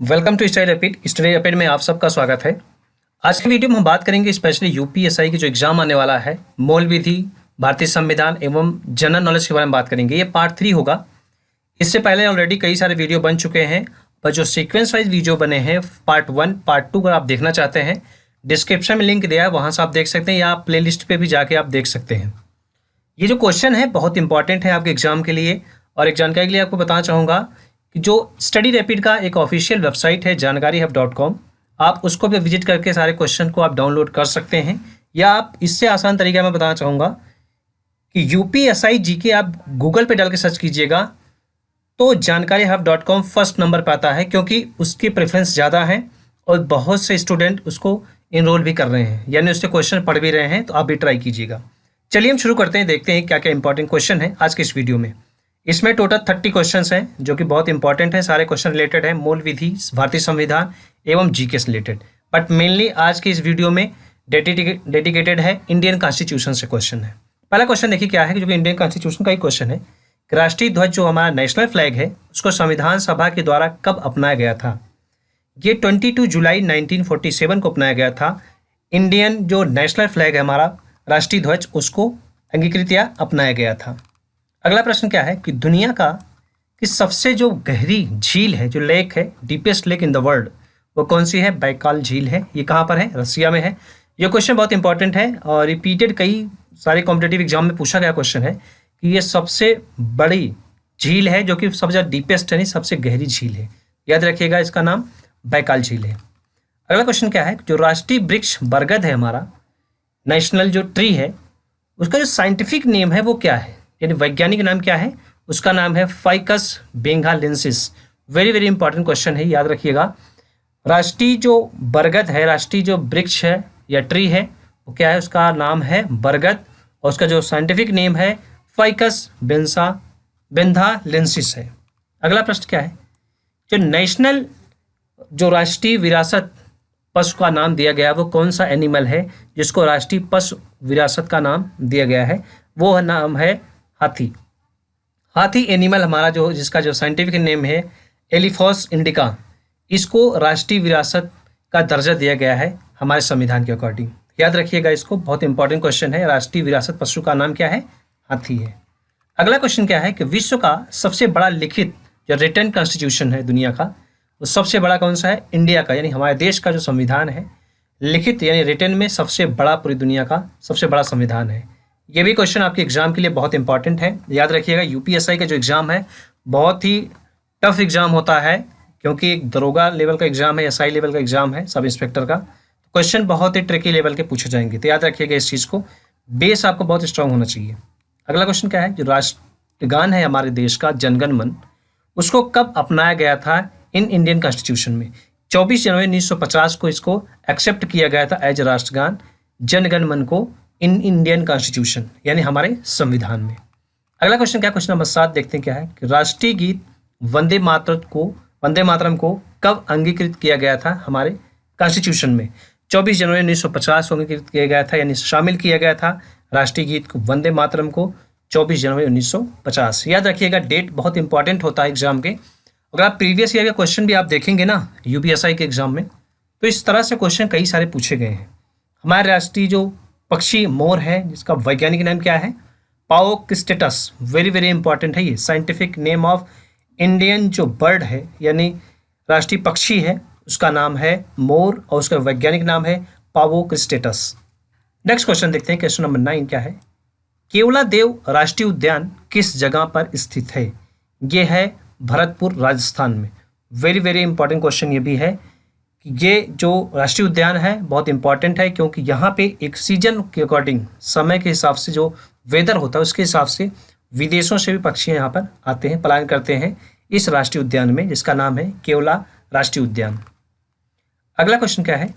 Welcome to study rapid में आप सबका स्वागत है। आज की वीडियो में हम बात करेंगे स्पेशली यूपीएसआई की जो एग्जाम आने वाला है, मूल विधि, भारतीय संविधान एवं जनरल नॉलेज के बारे में बात करेंगे। ये पार्ट 3 होगा। इससे पहले ऑलरेडी कई सारे वीडियो बन चुके हैं, पर जो सीक्वेंस वाइज वीडियो बने हैं पार्ट 1 पार्ट 2 अगर आप देखना चाहते हैं डिस्क्रिप्शन में लिंक दिया है, वहाँ से आप देख सकते हैं या आप प्ले लिस्ट पर भी जाके आप देख सकते हैं। ये जो क्वेश्चन है बहुत इंपॉर्टेंट है आपके एग्जाम के लिए। और एक जानकारी के लिए आपको बताना चाहूँगा जो स्टडी रैपिड का एक ऑफिशियल वेबसाइट है जानकारीहब.com, आप उसको भी विजिट करके सारे क्वेश्चन को आप डाउनलोड कर सकते हैं। या आप इससे आसान तरीका मैं बताना चाहूँगा कि यूपीएसआई जीके आप गूगल पे डाल के सर्च कीजिएगा तो जानकारीहब.com फर्स्ट नंबर पर आता है, क्योंकि उसकी प्रेफरेंस ज़्यादा है और बहुत से स्टूडेंट उसको इनरोल भी कर रहे हैं, यानी उससे क्वेश्चन पढ़ भी रहे हैं। तो आप भी ट्राई कीजिएगा। चलिए हम शुरू करते हैं, देखते हैं क्या क्या इंपॉर्टेंट क्वेश्चन है आज के इस वीडियो में। इसमें टोटल 30 क्वेश्चंस हैं जो कि बहुत इंपॉर्टेंट हैं। सारे क्वेश्चन रिलेटेड हैं मूल विधि, भारतीय संविधान एवं जीके से रिलेटेड। बट मेनली आज की इस वीडियो में डेडिकेटेड है इंडियन कॉन्स्टिट्यूशन से क्वेश्चन है। पहला क्वेश्चन देखिए क्या है, जो कि इंडियन कॉन्स्टिट्यूशन का ही क्वेश्चन है। राष्ट्रीय ध्वज जो हमारा नेशनल फ्लैग है उसको संविधान सभा के द्वारा कब अपनाया गया था? ये 22 जुलाई 1947 को अपनाया गया था। इंडियन जो नेशनल फ्लैग है हमारा राष्ट्रीय ध्वज, उसको अंगीकृत या अपनाया गया था। अगला प्रश्न क्या है कि दुनिया का कि सबसे जो गहरी झील है, जो लेक है, deepest lake in the world, वो कौन सी है? बैकाल झील है। ये कहाँ पर है? रसिया में है। ये क्वेश्चन बहुत इंपॉर्टेंट है और रिपीटेड कई सारे कॉम्पिटेटिव एग्जाम में पूछा गया क्वेश्चन है कि ये सबसे बड़ी झील है जो कि सबसे ज़्यादा डीपेस्ट यानी सबसे गहरी झील है। याद रखिएगा, इसका नाम बैकाल झील है। अगला क्वेश्चन क्या है, जो राष्ट्रीय वृक्ष बरगद है हमारा, नेशनल जो ट्री है, उसका जो साइंटिफिक नेम है वो क्या है, यानी वैज्ञानिक नाम क्या है? उसका नाम है ficus benghalensis. Very very important question है, याद रखिएगा। राष्ट्रीय जो बरगद है, राष्ट्रीय जो वृक्ष है या ट्री है, वो क्या है? उसका नाम है बरगद और उसका जो साइंटिफिक नेम है फाइकस बेंगालेंसिस है। अगला प्रश्न क्या है, जो नेशनल जो राष्ट्रीय विरासत पशु का नाम दिया गया वो कौन सा एनिमल है जिसको राष्ट्रीय पशु विरासत का नाम दिया गया है? वो नाम है हाथी। हाथी एनिमल हमारा जो जिसका जो साइंटिफिक नेम है एलिफोस इंडिका, इसको राष्ट्रीय विरासत का दर्जा दिया गया है हमारे संविधान के अकॉर्डिंग। याद रखिएगा इसको, बहुत इंपॉर्टेंट क्वेश्चन है। राष्ट्रीय विरासत पशु का नाम क्या है? हाथी है। अगला क्वेश्चन क्या है कि विश्व का सबसे बड़ा लिखित जो रिटन कॉन्स्टिट्यूशन है दुनिया का, वो सबसे बड़ा कौन सा है? इंडिया का, यानी हमारे देश का जो संविधान है लिखित यानी रिटन में सबसे बड़ा पूरी दुनिया का सबसे बड़ा संविधान है। ये भी क्वेश्चन आपके एग्जाम के लिए बहुत इंपॉर्टेंट है। याद रखिएगा, यूपीएसआई का जो एग्जाम है बहुत ही टफ एग्जाम होता है, क्योंकि एक दरोगा लेवल का एग्जाम है, एसआई लेवल का एग्जाम है, सब इंस्पेक्टर का। क्वेश्चन बहुत ही ट्रिकी लेवल के पूछे जाएंगे, तो याद रखिएगा इस चीज़ को। बेस आपको बहुत स्ट्रांग होना चाहिए। अगला क्वेश्चन क्या है, जो राष्ट्रगान है हमारे देश का जनगण मन, उसको कब अपनाया गया था इन इंडियन कॉन्स्टिट्यूशन में? 24 जनवरी 1950 को इसको एक्सेप्ट किया गया था एज राष्ट्रगान जनगण मन को इन इंडियन कॉन्स्टिट्यूशन यानी हमारे संविधान में। अगला क्वेश्चन क्या है, क्वेश्चन नंबर 7 देखते हैं क्या है कि राष्ट्रीय गीत वंदे मातरम को कब अंगीकृत किया गया था हमारे कॉन्स्टिट्यूशन में? 24 जनवरी 1950 को अंगीकृत किया गया था, यानी शामिल किया गया था राष्ट्रीय गीत को वंदे मातरम को 24 जनवरी 1950। याद रखिएगा, डेट बहुत इंपॉर्टेंट होता है एग्जाम के। अगर आप प्रीवियस ईयर का क्वेश्चन भी आप देखेंगे ना यूपीएसआई के एग्जाम में, तो इस तरह से क्वेश्चन कई सारे पूछे गए हैं। हमारे राष्ट्रीय जो पक्षी मोर है जिसका वैज्ञानिक नाम क्या है? पाओक्सिस्टेटस। वेरी वेरी इंपॉर्टेंट है ये, साइंटिफिक नेम ऑफ इंडियन जो बर्ड है यानी राष्ट्रीय पक्षी है उसका नाम है मोर और उसका वैज्ञानिक नाम है पाओक्सिस्टेटस। नेक्स्ट क्वेश्चन देखते हैं, क्वेश्चन नंबर 9 क्या है, केवलादेव राष्ट्रीय उद्यान किस जगह पर स्थित है? ये है भरतपुर राजस्थान में। वेरी वेरी इंपॉर्टेंट क्वेश्चन ये भी है कि ये जो राष्ट्रीय उद्यान है बहुत इंपॉर्टेंट है, क्योंकि यहाँ पे एक सीजन के अकॉर्डिंग समय के हिसाब से जो वेदर होता है उसके हिसाब से विदेशों से भी पक्षी यहाँ पर आते हैं, पलायन करते हैं इस राष्ट्रीय उद्यान में, जिसका नाम है केवला राष्ट्रीय उद्यान। अगला क्वेश्चन क्या है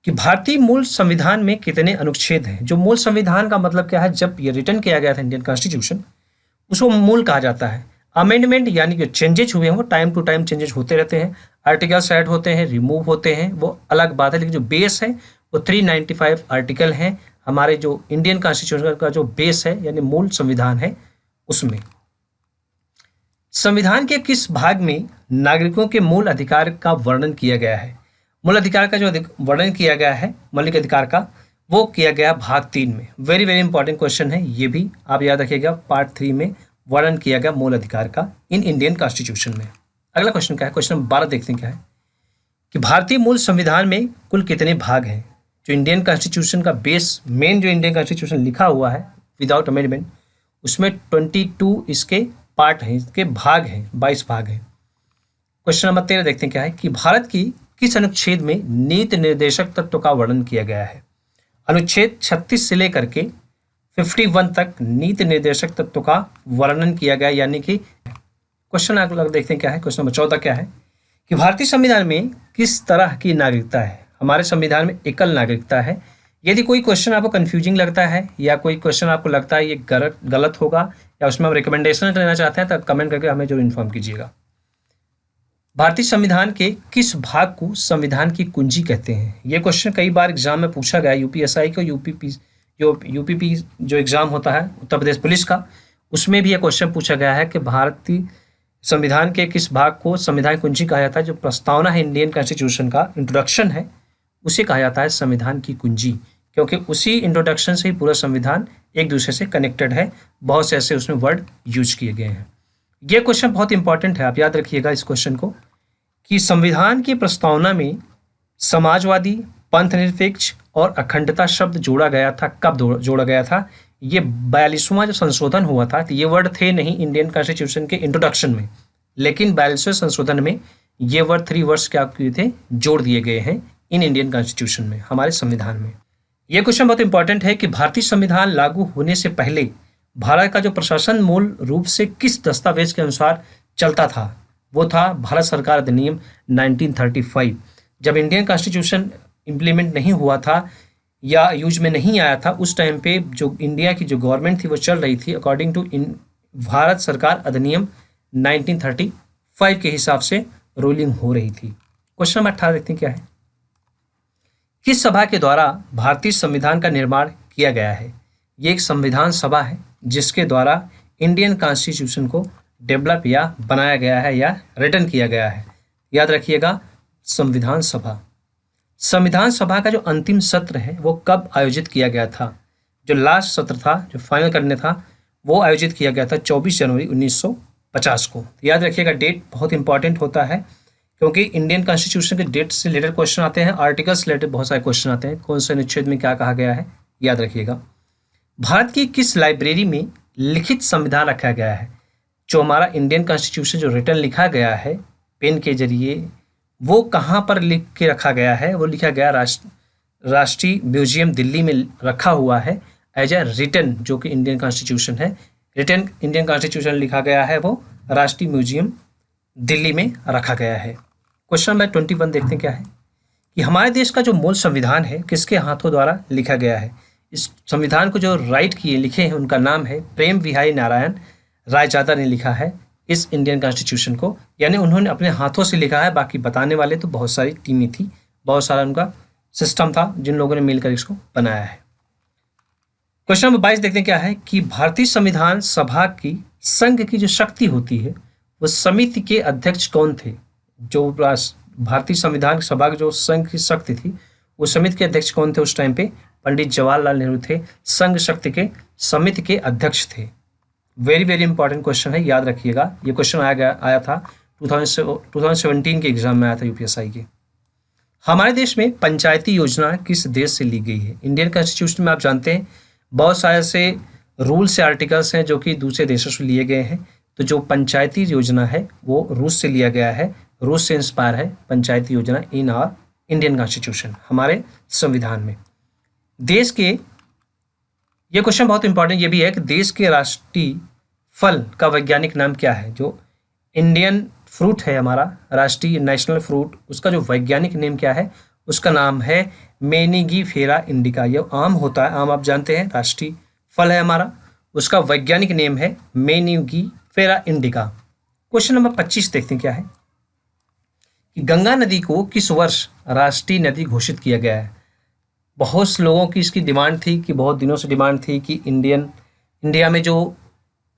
कि भारतीय मूल संविधान में कितने अनुच्छेद हैं? जो मूल संविधान का मतलब क्या है, जब ये रिटर्न किया गया था इंडियन कॉन्स्टिट्यूशन, उसको मूल कहा जाता है। अमेंडमेंट यानी कि चेंजेज हुए हैं वो टाइम टू टाइम चेंजेस होते रहते हैं, आर्टिकल्स ऐड होते हैं, रिमूव होते हैं, वो अलग बात है। लेकिन जो बेस है वो 395 आर्टिकल हैं हमारे जो इंडियन कॉन्स्टिट्यूशन का जो बेस है यानी मूल संविधान है उसमें। संविधान के किस भाग में नागरिकों के मूल अधिकार का वर्णन किया गया है। मूल अधिकार का जो वर्णन किया गया है, मौलिक अधिकार का, वो किया गया भाग 3 में। वेरी वेरी इंपॉर्टेंट क्वेश्चन है, ये भी आप याद रखिएगा। पार्ट 3 में वर्णन किया गया मूल अधिकार का इन इंडियन कॉन्स्टिट्यूशन में। अगला क्वेश्चन क्या है, क्वेश्चन नंबर 12 देखते हैं क्या है कि भारतीय मूल संविधान में कुल कितने भाग हैं। जो इंडियन कॉन्स्टिट्यूशन का बेस, मेन जो इंडियन कॉन्स्टिट्यूशन लिखा हुआ है विदाउट अमेंडमेंट, उसमें 22 इसके पार्ट हैं, इसके भाग हैं, 22 भाग हैं। क्वेश्चन नंबर 13 देखते हैं क्या है कि भारत की किस अनुच्छेद में नीति निर्देशक तत्व का वर्णन किया गया है। अनुच्छेद 36 से लेकर के 51 तक नीति निर्देशक तत्व का वर्णन किया गया, यानी कि क्वेश्चन अगला देखते हैं क्या है, क्वेश्चन नंबर 14 क्या है कि भारतीय संविधान में किस तरह की नागरिकता है। हमारे संविधान में एकल नागरिकता है। यदि कोई क्वेश्चन आपको कंफ्यूजिंग लगता है या कोई क्वेश्चन आपको लगता है ये गलत होगा या उसमें आप रिकमेंडेशन लेना चाहते हैं, तो कमेंट करके हमें जरूर इन्फॉर्म कीजिएगा। भारतीय संविधान के किस भाग को संविधान की कुंजी कहते हैं। ये क्वेश्चन कई बार एग्जाम में पूछा गया, यूपीएसआई को, यूपीपी जो एग्जाम होता है उत्तर प्रदेश पुलिस का, उसमें भी यह क्वेश्चन पूछा गया है कि भारतीय संविधान के किस भाग को संविधान कुंजी कहा जाता है। जो प्रस्तावना है इंडियन कॉन्स्टिट्यूशन का, इंट्रोडक्शन है, उसे कहा जाता है संविधान की कुंजी, क्योंकि उसी इंट्रोडक्शन से ही पूरा संविधान एक दूसरे से कनेक्टेड है। बहुत से ऐसे उसमें वर्ड यूज किए गए हैं। यह क्वेश्चन बहुत इंपॉर्टेंट है, आप याद रखिएगा इस क्वेश्चन को, कि संविधान की प्रस्तावना में समाजवादी, पंथनिरपेक्ष और अखंडता शब्द जोड़ा गया था। कब जोड़ा गया था? ये 42वां जो संशोधन हुआ था, तो ये वर्ड थे नहीं इंडियन कॉन्स्टिट्यूशन के इंट्रोडक्शन में, लेकिन 42वें संशोधन में ये वर्ड 3 वर्ड्स क्या किए थे, जोड़ दिए गए हैं इन इंडियन कॉन्स्टिट्यूशन में, हमारे संविधान में। यह क्वेश्चन बहुत इंपॉर्टेंट है कि भारतीय संविधान लागू होने से पहले भारत का जो प्रशासन मूल रूप से किस दस्तावेज के अनुसार चलता था, वो था भारत सरकार अधिनियम 1935। जब इंडियन कॉन्स्टिट्यूशन इम्प्लीमेंट नहीं हुआ था या यूज में नहीं आया था, उस टाइम पे जो इंडिया की जो गवर्नमेंट थी वो चल रही थी अकॉर्डिंग टू भारत सरकार अधिनियम 1935 के हिसाब से रूलिंग हो रही थी। क्वेश्चन नंबर 18 देखते हैं क्या है, किस सभा के द्वारा भारतीय संविधान का निर्माण किया गया है। ये एक संविधान सभा है जिसके द्वारा इंडियन कॉन्स्टिट्यूशन को डेवलप या बनाया गया है या रिटर्न किया गया है। याद रखिएगा, संविधान सभा। संविधान सभा का जो अंतिम सत्र है वो कब आयोजित किया गया था? जो लास्ट सत्र था, जो फाइनल करने था, वो आयोजित किया गया था 24 जनवरी 1950 को। याद रखिएगा, डेट बहुत इंपॉर्टेंट होता है क्योंकि इंडियन कॉन्स्टिट्यूशन के डेट से रिलेटेड क्वेश्चन आते हैं, आर्टिकल्स से रिलेटेड बहुत सारे क्वेश्चन आते हैं, कौन से अनुच्छेद में क्या कहा गया है, याद रखिएगा। भारत की किस लाइब्रेरी में लिखित संविधान रखा गया है? जो हमारा इंडियन कॉन्स्टिट्यूशन जो रिटर्न लिखा गया है पेन के जरिए, वो कहाँ पर लिख के रखा गया है? वो लिखा गया राष्ट्रीय म्यूजियम दिल्ली में रखा हुआ है एज ए रिटर्न, जो कि इंडियन कॉन्स्टिट्यूशन है। रिटर्न इंडियन कॉन्स्टिट्यूशन लिखा गया है, वो राष्ट्रीय म्यूजियम दिल्ली में रखा गया है। क्वेश्चन नंबर 21 देखते हैं क्या है कि हमारे देश का जो मूल संविधान है किसके हाथों द्वारा लिखा गया है। इस संविधान को जो राइट किए लिखे हैं उनका नाम है प्रेम विहारी नारायण रायजादा ने लिखा है इस इंडियन कॉन्स्टिट्यूशन को, यानी उन्होंने अपने हाथों से लिखा है। बाकी बताने वाले तो बहुत सारी टीमें थी, बहुत सारा उनका सिस्टम था जिन लोगों ने मिलकर इसको बनाया है। क्वेश्चन नंबर 22 देखते हैं क्या है कि भारतीय संविधान सभा की संघ की जो शक्ति होती है वो समिति के अध्यक्ष कौन थे? जो भारतीय संविधान सभा की जो संघ की शक्ति थी वो समिति के अध्यक्ष कौन थे उस टाइम पे? पंडित जवाहरलाल नेहरू थे, संघ शक्ति के समिति के अध्यक्ष थे। वेरी वेरी इंपॉर्टेंट क्वेश्चन है, याद रखिएगा। ये क्वेश्चन आया था 2017 के एग्जाम में आया था यूपीएसआई के। हमारे देश में पंचायती योजना किस देश से ली गई है? इंडियन कॉन्स्टिट्यूशन में आप जानते हैं बहुत सारे ऐसे रूल्स से आर्टिकल्स हैं जो कि दूसरे देशों से लिए गए हैं। तो जो पंचायती योजना है वो रूस से लिया गया है, रूस से इंस्पायर है पंचायती योजना इन आवर इंडियन कॉन्स्टिट्यूशन, हमारे संविधान में। देश के, ये क्वेश्चन बहुत इंपॉर्टेंट ये भी है कि देश के राष्ट्रीय फल का वैज्ञानिक नाम क्या है? जो इंडियन फ्रूट है हमारा राष्ट्रीय नेशनल फ्रूट, उसका जो वैज्ञानिक नेम क्या है? उसका नाम है मेनिगीफेरा इंडिका। ये आम होता है, आम आप जानते हैं राष्ट्रीय फल है हमारा, उसका वैज्ञानिक नेम है मेनिगीफेरा इंडिका। क्वेश्चन नंबर 25 देखते हैं क्या है कि गंगा नदी को किस वर्ष राष्ट्रीय नदी घोषित किया गया है? बहुत से लोगों की इसकी डिमांड थी कि बहुत दिनों से डिमांड थी कि इंडिया में जो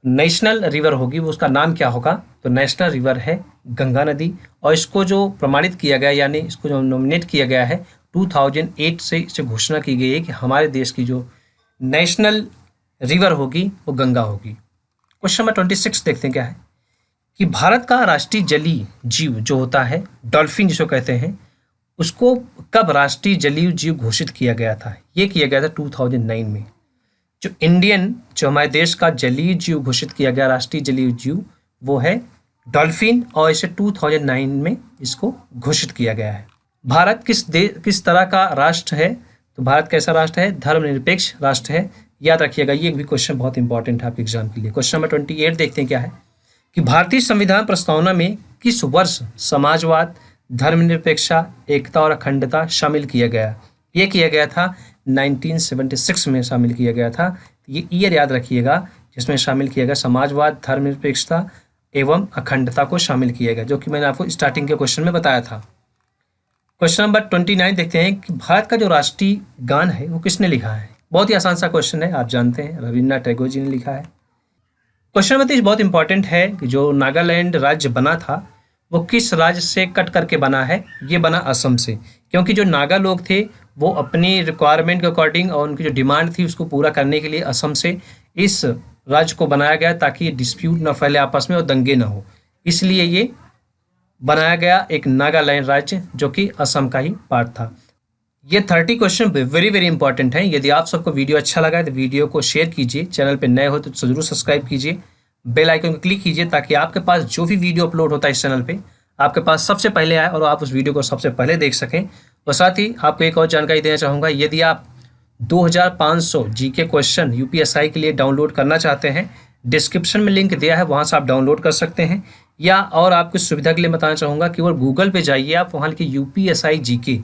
नेशनल रिवर होगी वो उसका नाम क्या होगा? तो नेशनल रिवर है गंगा नदी। और इसको जो प्रमाणित किया गया यानी इसको जो नॉमिनेट किया गया है 2008 से इसे घोषणा की गई है कि हमारे देश की जो नेशनल रिवर होगी वो गंगा होगी। क्वेश्चन नंबर 26 देखते हैं क्या है कि भारत का राष्ट्रीय जलीय जीव जो होता है डॉल्फिन जिसको कहते हैं, उसको कब राष्ट्रीय जलीय जीव घोषित किया गया था? ये किया गया था 2009 में। जो हमारे देश का जलीय जीव घोषित किया गया राष्ट्रीय जलीय जीव वो है डॉल्फिन, और इसे 2009 में इसको घोषित किया गया है। भारत किस तरह का राष्ट्र है? तो भारत कैसा राष्ट्र है? धर्मनिरपेक्ष राष्ट्र है। याद रखिएगा, ये भी क्वेश्चन बहुत इंपॉर्टेंट है आपके एग्जाम के लिए। क्वेश्चन नंबर 28 देखते हैं क्या है कि भारतीय संविधान प्रस्तावना में किस वर्ष समाजवाद, धर्मनिरपेक्षता, एकता और अखंडता शामिल किया गया? ये किया गया था 1976 में शामिल किया गया था। ये ईयर याद रखिएगा जिसमें शामिल किया गया समाजवाद, धर्मनिरपेक्षता एवं अखंडता को शामिल किया गया, जो कि मैंने आपको स्टार्टिंग के क्वेश्चन में बताया था। क्वेश्चन नंबर 29 देखते हैं कि भारत का जो राष्ट्रीय गान है वो किसने लिखा है? बहुत ही आसान सा क्वेश्चन है, आप जानते हैं रविन्द्रनाथ टैगोर जी ने लिखा है। क्वेश्चन नंबर 30 बहुत इंपॉर्टेंट है कि जो नागालैंड राज्य बना था वो किस राज्य से कट करके बना है? ये बना असम से, क्योंकि जो नागा लोग थे वो अपनी रिक्वायरमेंट के अकॉर्डिंग और उनकी जो डिमांड थी उसको पूरा करने के लिए असम से इस राज्य को बनाया गया ताकि डिस्प्यूट न फैले आपस में और दंगे न हो, इसलिए ये बनाया गया एक नागालैंड राज्य जो कि असम का ही पार्ट था। ये 30 क्वेश्चन वेरी वेरी इंपॉर्टेंट हैं। यदि आप सबको वीडियो अच्छा लगा है तो वीडियो को शेयर कीजिए, चैनल पे नए हो तो जरूर सब्सक्राइब कीजिए, बेल आइकन को क्लिक कीजिए ताकि आपके पास जो भी वीडियो अपलोड होता है इस चैनल पे आपके पास सबसे पहले आए और आप उस वीडियो को सबसे पहले देख सकें। और साथ ही आपको एक और जानकारी देना चाहूँगा, यदि आप 2500 जीके क्वेश्चन यूपीएसआई के लिए डाउनलोड करना चाहते हैं, डिस्क्रिप्शन में लिंक दिया है, वहाँ से आप डाउनलोड कर सकते हैं। या और आपकी सुविधा के लिए बताना चाहूँगा कि वो गूगल पे जाइए आप, वहाँ की यूपीएसआई जीके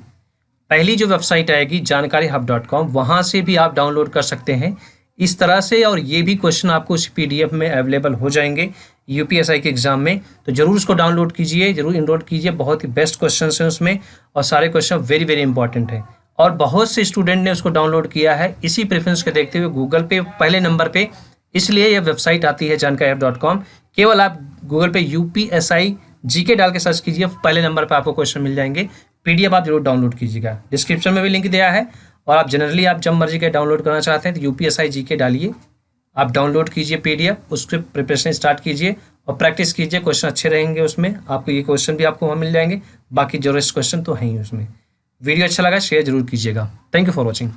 पहली जो वेबसाइट आएगी जानकारीहब.com, वहाँ से भी आप डाउनलोड कर सकते हैं इस तरह से। और ये भी क्वेश्चन आपको उस PDF में अवेलेबल हो जाएंगे यूपीएसआई के एग्जाम में, तो जरूर उसको डाउनलोड कीजिए, जरूर इनरोल कीजिए। बहुत ही बेस्ट क्वेश्चन हैं उसमें और सारे क्वेश्चन वेरी वेरी इंपॉर्टेंट हैं। और बहुत से स्टूडेंट ने उसको डाउनलोड किया है इसी प्रेफरेंस के देखते हुए गूगल पे पहले नंबर पे, इसलिए यह वेबसाइट आती है जानकारीहब.com। केवल आप गूगल पे UPSI GK डाल के सर्च कीजिए, पहले नंबर पे आपको क्वेश्चन मिल जाएंगे। PDF आप जरूर डाउनलोड कीजिएगा, डिस्क्रिप्शन में भी लिंक दिया है। और आप जनरली आप जब मर्जी के डाउनलोड करना चाहते हैं तो UPSI GK डालिए, आप डाउनलोड कीजिए PDF, उसके प्रिपरेशन स्टार्ट कीजिए और प्रैक्टिस कीजिए। क्वेश्चन अच्छे रहेंगे उसमें, आपको ये क्वेश्चन भी आपको वहाँ मिल जाएंगे, बाकी जो रेस्ट क्वेश्चन तो हैं ही उसमें। वीडियो अच्छा लगा शेयर जरूर कीजिएगा। Thank you for watching.